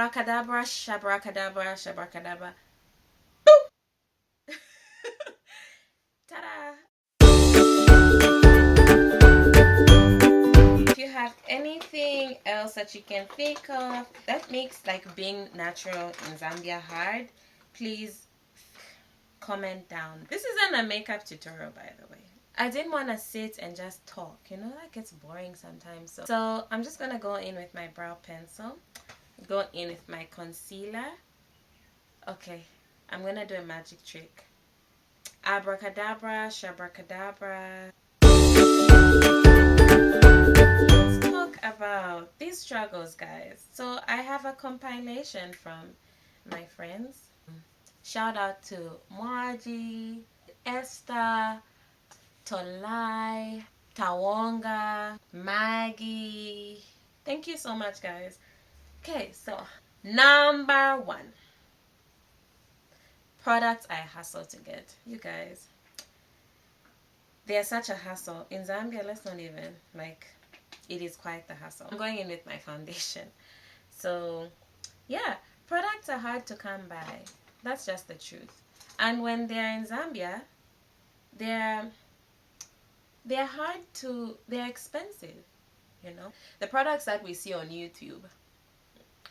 Abracadabra, shabracadabra, shabracadabra. Ta-da! If you have anything else that you can think of that makes like being natural in Zambia hard, please comment down. This isn't a makeup tutorial, by the way. I didn't want to sit and just talk, you know, like it's boring sometimes. So I'm just gonna go in with my brow pencil, go in with my concealer. Okay, I'm gonna do a magic trick. Abracadabra, shabracadabra. Let's talk about these struggles, guys. So I have a compilation from my friends. Shout out to Margie, Esther, Tolai, Tawonga, Maggie. Thank you so much, guys. Okay, so number one, products I hustle to get. You guys, they're such a hassle. In Zambia, let's not even, like, it is quite the hassle. I'm going in with my foundation. So, yeah, products are hard to come by. That's just the truth. And when they're in Zambia, they're hard to, they're expensive, you know. The products that we see on YouTube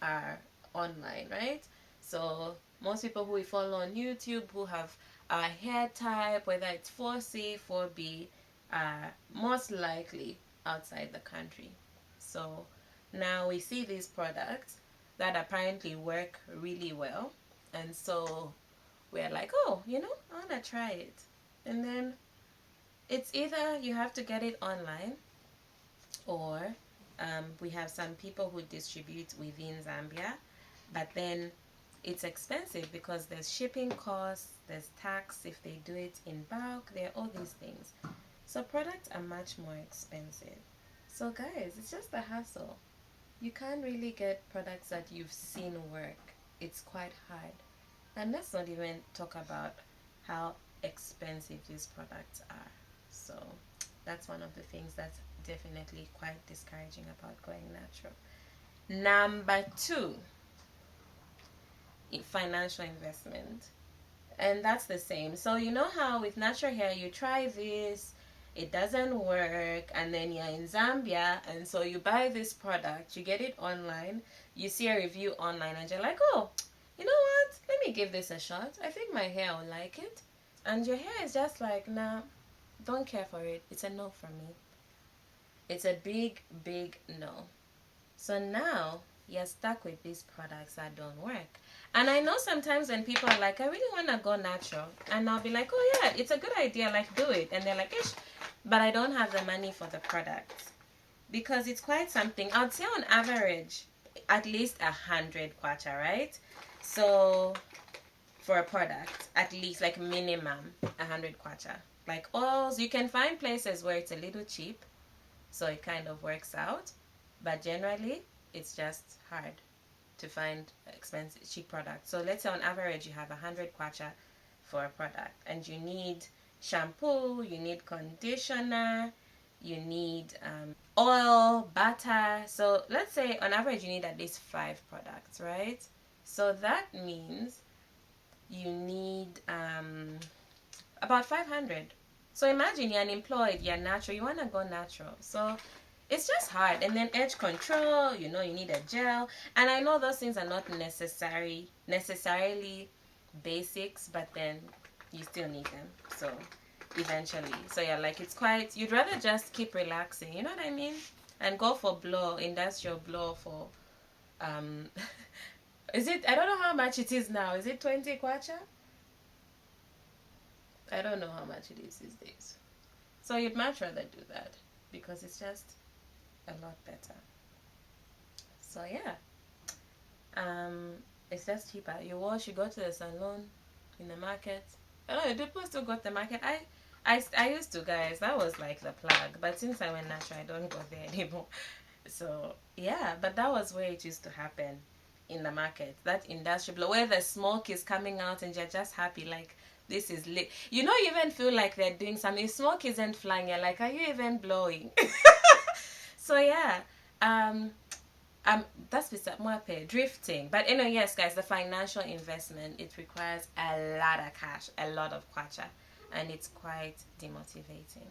are online, right? So most people who we follow on YouTube who have a hair type, whether it's 4C, 4B, are most likely outside the country. So now we see these products that apparently work really well, and so we're like, oh, you know, I want to try it. And then it's either you have to get it online, or we have some people who distribute within Zambia, but then it's expensive because there's shipping costs, there's tax if they do it in bulk, there are all these things. So products are much more expensive. So guys, it's just a hassle. You can't really get products that you've seen work. It's quite hard. And let's not even talk about how expensive these products are. So that's one of the things that's definitely quite discouraging about going natural. Number two, financial investment. And that's the same. So you know how with natural hair you try this, it doesn't work, and then you're in Zambia, and so you buy this product, you get it online, you see a review online, and you're like, oh, you know what, let me give this a shot, I think my hair will like it. And your hair is just like, nah, don't care for it. It's a no for me. It's a big no. So now you're stuck with these products that don't work. And I know sometimes when people are like, I really want to go natural, and I'll be like, oh yeah, it's a good idea, like do it, and they're like, ish, but I don't have the money for the products, because it's quite something. I'd say on average at least 100 kwacha, right? So for a product, at least, like minimum 100 kwacha. Like oils, you can find places where it's a little cheap, so it kind of works out, but generally it's just hard to find expensive cheap products. So let's say on average you have 100 kwacha for a product, and you need shampoo, you need conditioner, you need oil, butter. So let's say on average you need at least 5 products, right? So that means you need about 500. So imagine you're unemployed, you're natural, you want to go natural. So it's just hard. And then edge control, you know, you need a gel. And I know those things are not necessarily basics, but then you still need them. So eventually. So yeah, like it's quite, you'd rather just keep relaxing, you know what I mean? And go for blow, industrial blow for is it, I don't know how much it is now. Is it 20 kwacha? I don't know how much it is these days. So you'd much rather do that because it's just a lot better. So yeah, it's just cheaper. You wash, you go to the salon in the market. I don't know, people still go to the market. I used to, guys. That was like the plug. But since I went natural, I don't go there anymore. So yeah, but that was where it used to happen, in the market. That industrial blow where the smoke is coming out and you're just happy, like this is lit. You know, you even feel like they're doing something. Smoke isn't flying. You're like, are you even blowing? So yeah, That's beside more pay drifting. But anyway, yes, guys, the financial investment, it requires a lot of cash, a lot of kwacha, and it's quite demotivating.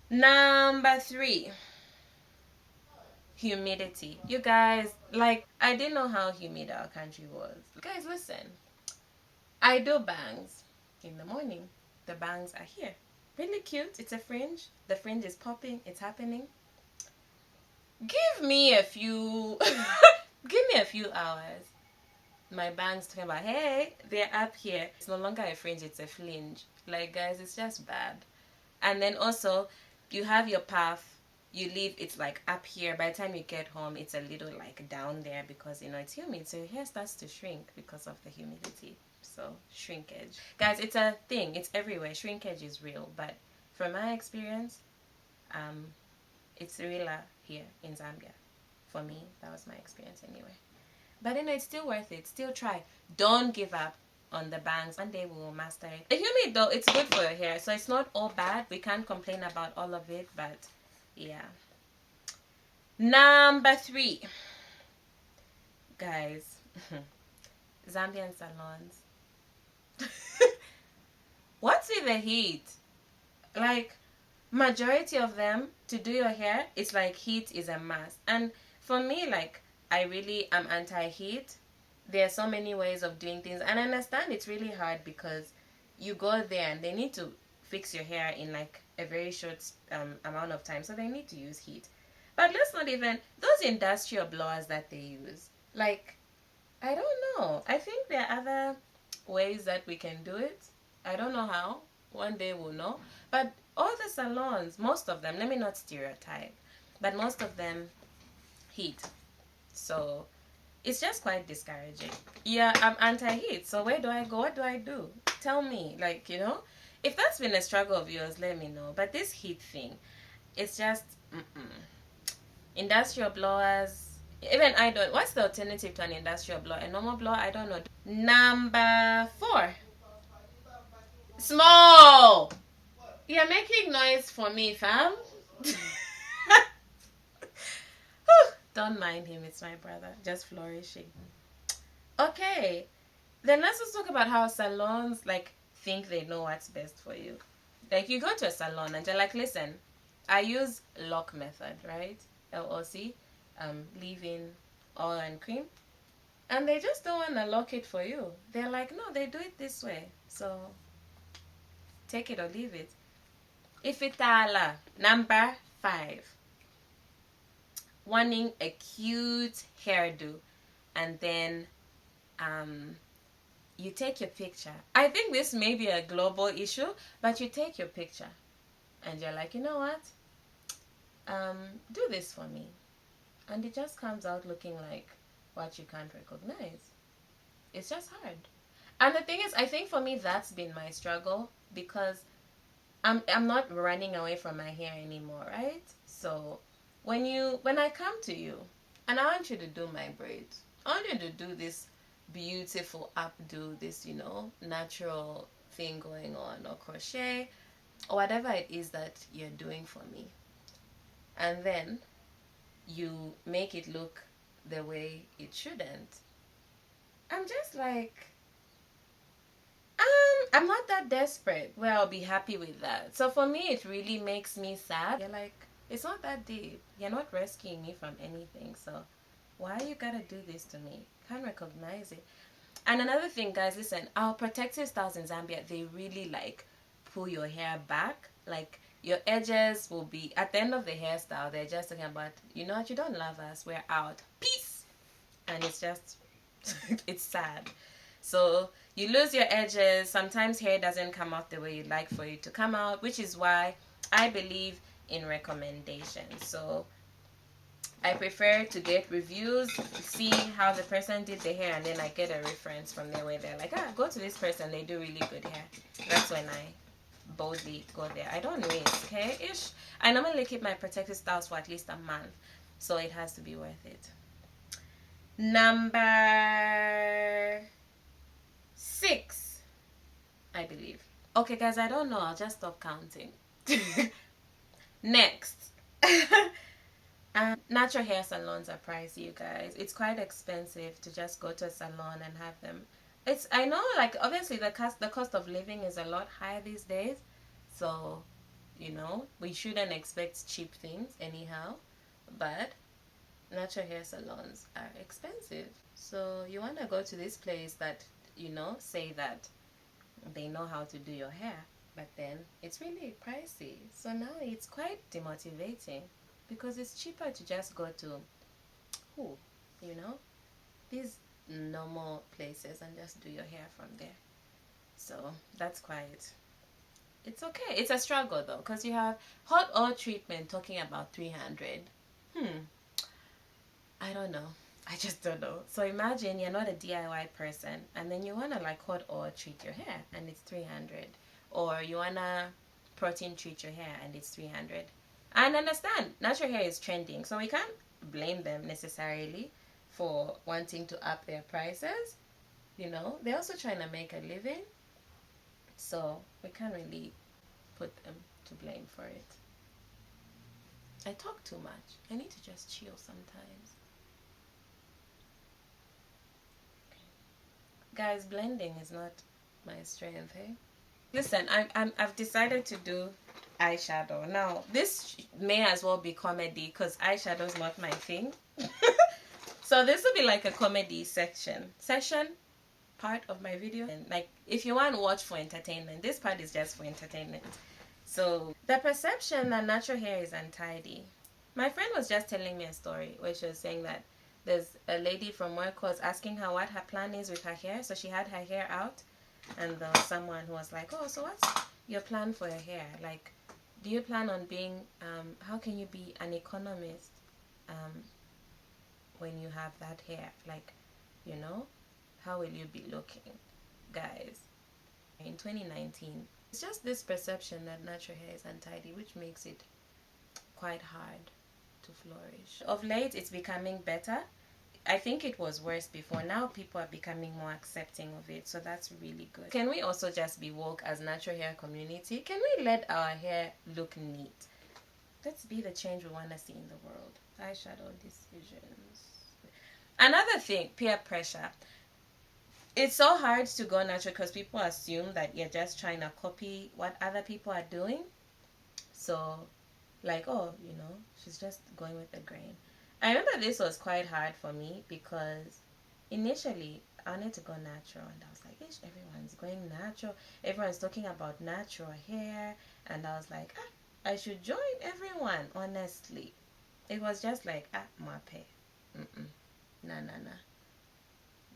Number 3, humidity. You guys, like, I didn't know how humid our country was. Guys, listen, I do bangs in the morning. The bangs are here, really cute. It's a fringe. The fringe is popping. It's happening. Give me a few give me a few hours, my bangs talking about, hey, they're up here. It's no longer a fringe, it's a flinge. Like, guys, it's just bad. And then also, you have your puff, you leave, it's like up here. By the time you get home, it's a little like down there because, you know, it's humid, so your hair starts to shrink because of the humidity. So shrinkage, guys, it's a thing, it's everywhere. Shrinkage is real, but from my experience, it's realer here in Zambia. For me, that was my experience anyway. But you know, it's still worth it. Still try. Don't give up on the bangs. One day we will master it. The humid though, it's good for your hair, so it's not all bad. We can't complain about all of it, but yeah. Number 3, guys, Zambian salons. What's with the heat? Like, majority of them, to do your hair, it's like heat is a must. And for me, like, I really am anti-heat. There are so many ways of doing things, and I understand it's really hard because you go there and they need to fix your hair in like a very short amount of time, so they need to use heat. But let's not even, those industrial blowers that they use, like, I don't know. I think there are other ways that we can do it. I don't know how. One day we'll know. But all the salons, most of them, let me not stereotype, but most of them heat. So it's just quite discouraging. Yeah, I'm anti-heat, so where do I go? What do I do? Tell me. Like, you know, if that's been a struggle of yours, let me know. But this heat thing, it's just industrial blowers. Even I don't. What's the alternative to an industrial blower? A normal blower? I don't know. Number 4, small. You're making noise for me, fam. Don't mind him, it's my brother, just flourishing. Okay, then let's just talk about how salons like think they know what's best for you. Like, you go to a salon and they're like, listen, I use lock method, right? LOC, leave-in, oil and cream, and they just don't want to lock it for you. They're like, no, they do it this way, so take it or leave it. Ifitala. Number 5, wanting a cute hairdo, and then you take your picture. I think this may be a global issue, but you take your picture and you're like, you know what, do this for me, and it just comes out looking like what you can't recognize. It's just hard. And the thing is, I think for me that's been my struggle, because I'm not running away from my hair anymore, right? So when I come to you and I want you to do my braids, I want you to do this beautiful updo, this, you know, natural thing going on, or crochet, or whatever it is that you're doing for me, and then you make it look the way it shouldn't. I'm just like, I'm not that desperate where I'll be happy with that. So for me, it really makes me sad. You're like, it's not that deep. You're not rescuing me from anything. So why you gotta do this to me? Can't recognize it. And another thing, guys, listen, our protective styles in Zambia, they really like pull your hair back. Like, your edges will be, at the end of the hairstyle, they're just talking about, you know what, you don't love us, we're out. Peace! And it's just, it's sad. So you lose your edges. Sometimes hair doesn't come out the way you'd like for it to come out, which is why I believe in recommendations. So I prefer to get reviews, see how the person did the hair, and then I get a reference from there where they're like, go to this person, they do really good hair. That's when I boldly go there. I don't risk, okay? Ish. I normally keep my protective styles for at least a month, so it has to be worth it. Number 6, I believe. Okay, guys, I don't know. I'll just stop counting. Next. Natural hair salons are pricey, you guys. It's quite expensive to just go to a salon and have them. I know, like, obviously the cost of living is a lot higher these days, so we shouldn't expect cheap things anyhow. But natural hair salons are expensive, so you want to go to this place that say that they know how to do your hair, but then it's really pricey. So now it's quite demotivating because it's cheaper to just go to who, you know, these normal places and just do your hair from there. So that's quite. It's okay. It's a struggle though, because you have hot oil treatment talking about 300. I don't know. I just don't know. So imagine you're not a DIY person and then you want to like hot oil treat your hair and it's 300. Or you want to protein treat your hair and it's 300. And understand, natural hair is trending. So we can't blame them necessarily for wanting to up their prices. They're also trying to make a living. So we can't really put them to blame for it. I talk too much. I need to just chill sometimes. Guys, blending is not my strength, eh? Listen, I've decided to do eyeshadow. Now, this may as well be comedy because eyeshadow is not my thing. So this will be like a comedy session part of my video. And like, if you want to watch for entertainment, this part is just for entertainment. So the perception that natural hair is untidy. My friend was just telling me a story where she was saying that there's a lady from work who was asking her what her plan is with her hair. So she had her hair out and there was someone who was like, oh, so what's your plan for your hair? Like, do you plan on being, how can you be an economist when you have that hair? Like, how will you be looking? Guys, in 2019, it's just this perception that natural hair is untidy, which makes it quite hard to flourish. Of late, it's becoming better. I think it was worse before. Now people are becoming more accepting of it, so that's really good. Can we also just be woke as natural hair community? Can we let our hair look neat? Let's be the change we want to see in the world. Eyeshadow decisions. Another thing, peer pressure. It's so hard to go natural because people assume that you're just trying to copy what other people are doing. So, like, oh, she's just going with the grain. I remember this was quite hard for me because initially I wanted to go natural and I was like, ish, everyone's going natural. Everyone's talking about natural hair. And I was like, I should join everyone, honestly. It was just like, mape. Nah.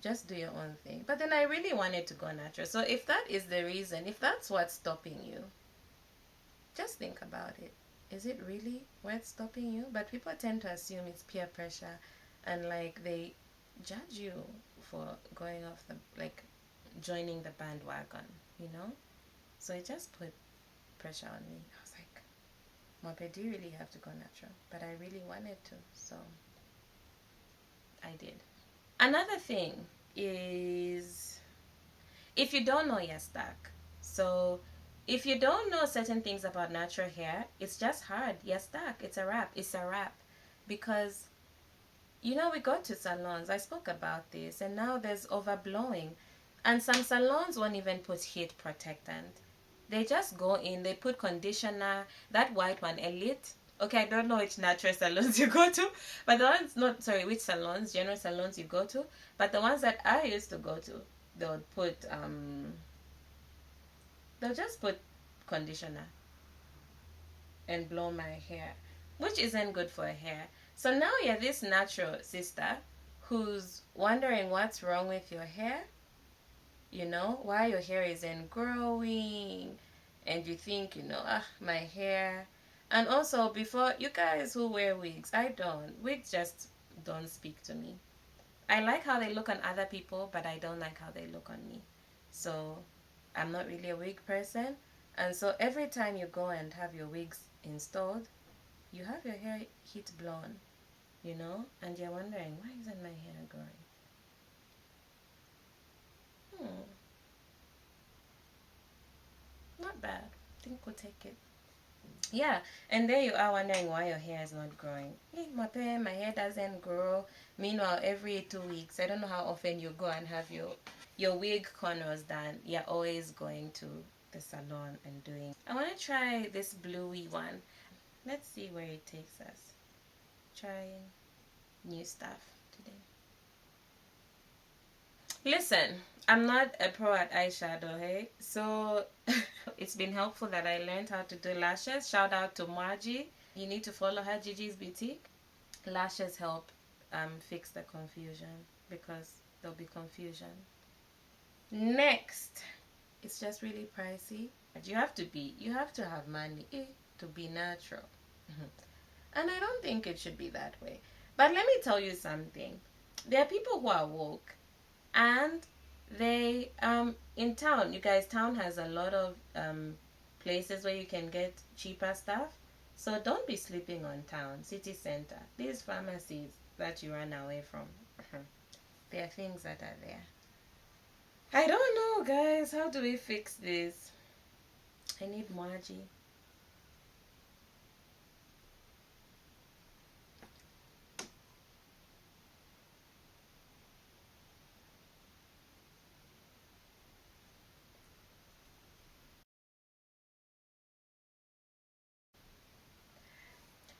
Just do your own thing. But then I really wanted to go natural. So if that is the reason, if that's what's stopping you, just think about it. Is it really worth stopping you? But people tend to assume it's peer pressure and like they judge you for going off joining the bandwagon, So it just put pressure on me. I was like, Mope, do you really have to go natural? But I really wanted to, so I did. Another thing is if you don't know, you're stuck. So if you don't know certain things about natural hair, it's just hard. You're stuck. It's a wrap. It's a wrap. Because, we go to salons. I spoke about this. And now there's overblowing. And some salons won't even put heat protectant. They just go in. They put conditioner. That white one, Elite. Okay, I don't know which natural salons you go to. But the ones, which salons, general salons you go to. But the ones that I used to go to, they'll just put conditioner and blow my hair, which isn't good for hair. So now you're this natural sister who's wondering what's wrong with your hair, why your hair isn't growing, and you think, my hair. And also, before, you guys who wear wigs, wigs just don't speak to me. I like how they look on other people, but I don't like how they look on me. So I'm not really a wig person. And so every time you go and have your wigs installed, you have your hair heat blown, and you're wondering, why isn't my hair growing? Not bad. I think we'll take it. Yeah, and there you are wondering why your hair is not growing. Hey, my hair doesn't grow. Meanwhile, every 2 weeks, I don't know how often you go and have your wig corners done. You're always going to the salon and doing. I want to try this bluey one. Let's see where it takes us. Trying new stuff today. Listen, I'm not a pro at eyeshadow, hey? So it's been helpful that I learned how to do lashes. Shout out to Margie. You need to follow her, Gigi's Boutique. Lashes help fix the confusion, because there'll be confusion. Next, it's just really pricey. You have to have money to be natural. And I don't think it should be that way. But let me tell you something. There are people who are woke, and they in town, you guys, town has a lot of places where you can get cheaper stuff. So don't be sleeping on town, city center. These pharmacies that you run away from, there are things that are there. I don't know, guys. How do we fix this? I need Margie.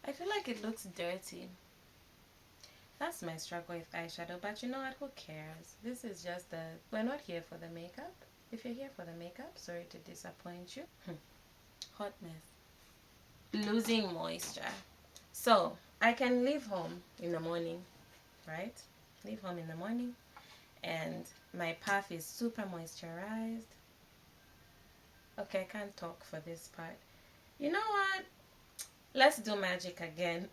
I feel like it looks dirty. That's my struggle with eyeshadow, but you know what? Who cares? This is just we're not here for the makeup. If you're here for the makeup, sorry to disappoint you. Hot mess. Losing moisture. So, I can leave home in the morning, right? Leave home in the morning, and my path is super moisturized. Okay, I can't talk for this part. You know what? Let's do magic again.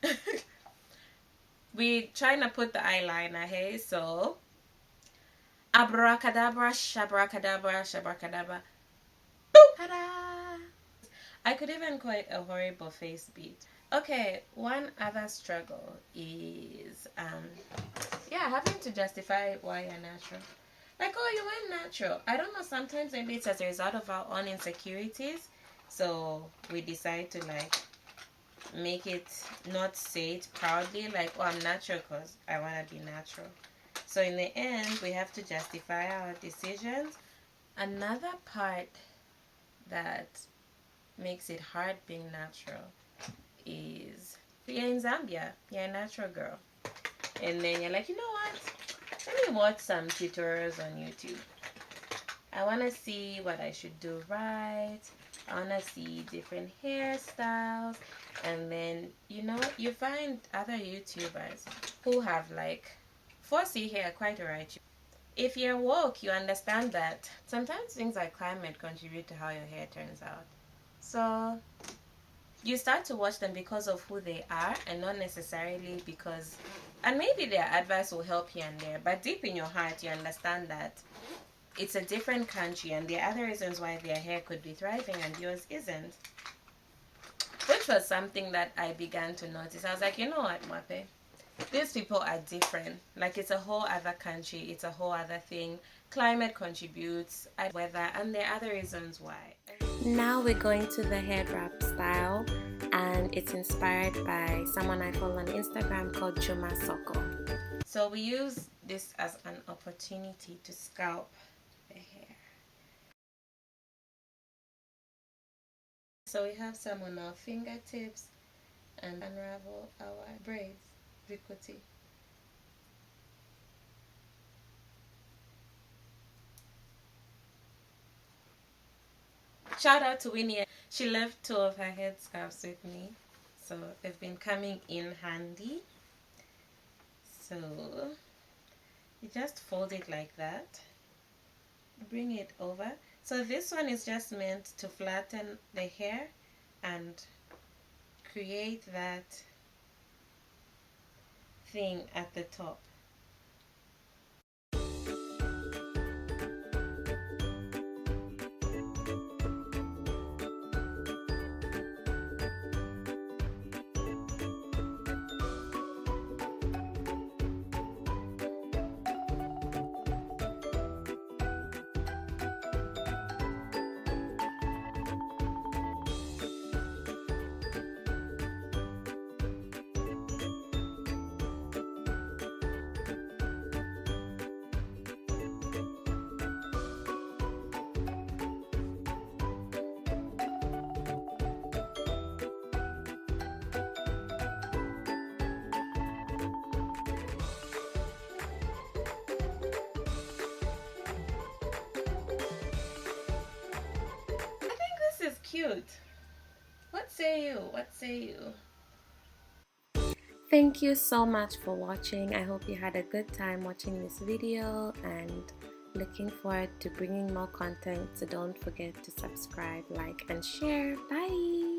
We trying to put the eyeliner, hey? So, abracadabra, shabracadabra, shabracadabra. Boom! Ta-da! I could even call it a horrible face beat. Okay, one other struggle is, yeah, having to justify why you're natural. Like, oh, you went natural. I don't know, sometimes maybe it's as a result of our own insecurities. So we decide to, like, make it, not say it proudly, like, oh, I'm natural because I want to be natural. So in the end, we have to justify our decisions. Another part that makes it hard being natural is, you're in Zambia, you're a natural girl, and then you're like, you know what, let me watch some tutorials on YouTube. I want to see what I should do right. I want to see different hairstyles. And then, you know, you find other YouTubers who have, like, 4C hair quite alright. If you're woke, you understand that sometimes things like climate contribute to how your hair turns out. So you start to watch them because of who they are, and not necessarily because, and maybe their advice will help here and there, but deep in your heart you understand that it's a different country and there are other reasons why their hair could be thriving and yours isn't. Which was something that I began to notice. I was like, you know what, Mwape? These people are different. Like, it's a whole other country. It's a whole other thing. Climate contributes, weather, and there are other reasons why. Now we're going to the head wrap style, and it's inspired by someone I follow on Instagram called Chuma, Soko. So we use this as an opportunity to scalp the hair. So we have some on our fingertips and unravel our braids, Vikoti. Shout out to Winnie. She left 2 of her headscarves with me, so they've been coming in handy. So you just fold it like that, bring it over. So this one is just meant to flatten the hair and create that thing at the top. say you? What say you? Thank you so much for watching. I hope you had a good time watching this video and looking forward to bringing more content. So don't forget to subscribe, like, and share. Bye!